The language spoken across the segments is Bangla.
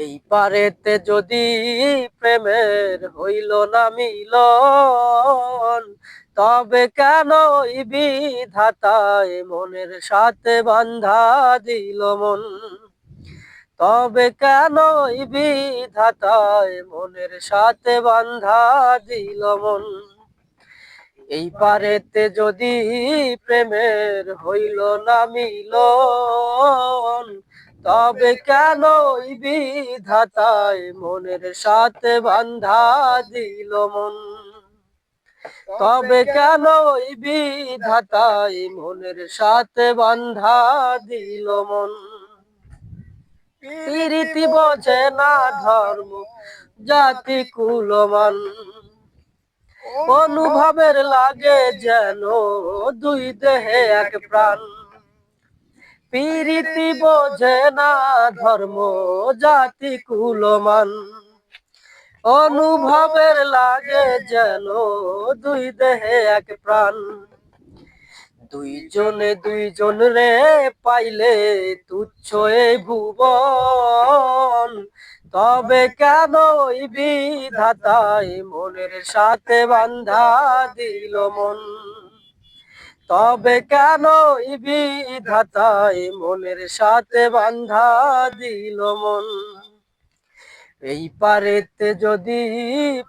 এই পারেতে যদি প্রেমের হইল না মিলন, তবে কেন ওই বিধাতায় মনের সাথে বান্ধা দিল মন। তবে কেন ওই বিধাতায় মনের সাথে বান্ধা দিল মন। এই পারেতে যদি প্রেমের হইল না মিলন, তবে কেন ওই বিধাতায় মনের সাথে বান্ধা দিল মন। তবে কেন ওই বিধাতায় মনের সাথে বান্ধা দিল মন। প্রীতি বোঝে না ধর্ম জাতি কুলমান, অনুভবের লাগে যেন দুই দেহে এক প্রাণ। প্রীতি বোঝে না ধর্ম জাতি কুলমান, অনুভবের লাগে যেন দুই দেহে এক প্রাণ। দুইজনে দুইজন রে পাইলে তুচ্ছ এই ভুবন, তবে কেন ওই বিধাতায় মনের সাথে বান্ধা দিল মন। তবে কেন ওই বিধাতায় মনের সাথে বান্ধা দিল মন। এই পারেতে যদি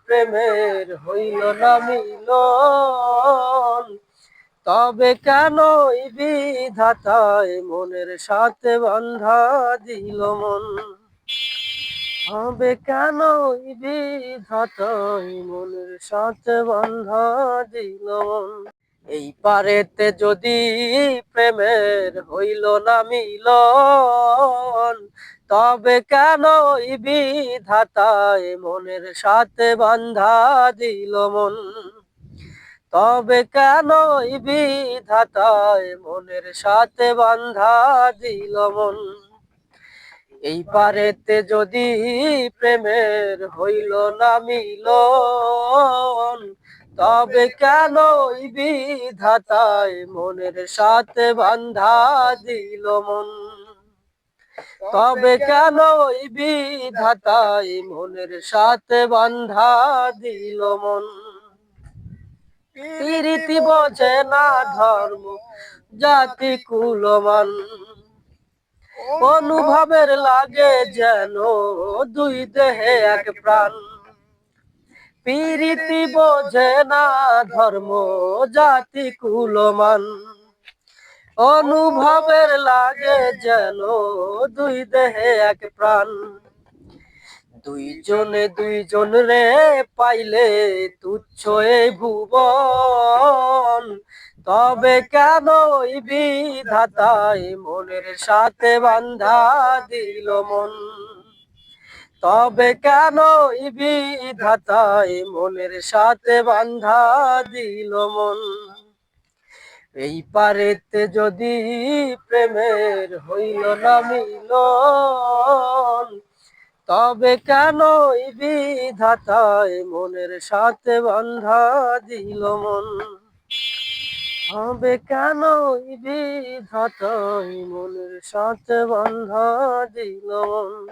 প্রেমের হইল না মিলন, তবে কেন ওই বিধাতায় মনের সাথে বান্ধা দিল মন। তবে কেন ওই বিধাতায় মনের সাথে বান্ধা দিল মন। এই পারেতে যদি প্রেমের হইল না মিলন, তবে কেন ওই বিধাতায় মনের সাথে বান্ধা দিল মন। তবে কেন ওই বিধাতায় মনের সাথে বান্ধা দিল মন। এই পারেতে যদি প্রেমের হইল না মিলন, তবে কেন ওই বিধাতায় মনের সাথে বান্ধা দিল মন। তবে কেন ওই বিধাতায় মনের সাথে বান্ধা দিল মন। প্রীতি বোঝে না ধর্ম জাতি কুলমান, অনুভবের লাগে যেন দুই দেহে এক প্রাণ। প্রীতি বোঝে না ধর্ম জাতি কুলমান, অনুভবের লাগে যেন দুই দেহে এক প্রাণ। দুইজনে দুইজন রে পাইলে তুচ্ছ এই ভুবন, তবে কেন ওই বিধাতায় মনের সাথে বান্ধা দিল মন। তবে কেন ওই বিধাতায় মনের সাথে বান্ধা দিল মন। এই পারেতে যদি প্রেমের হইল না মিলন, তবে কেন ওই বিধাতায় মনের সাথে বান্ধা দিল মন। তবে কেন ওই বিধাতায় মনের সাথে বান্ধা দিল মন।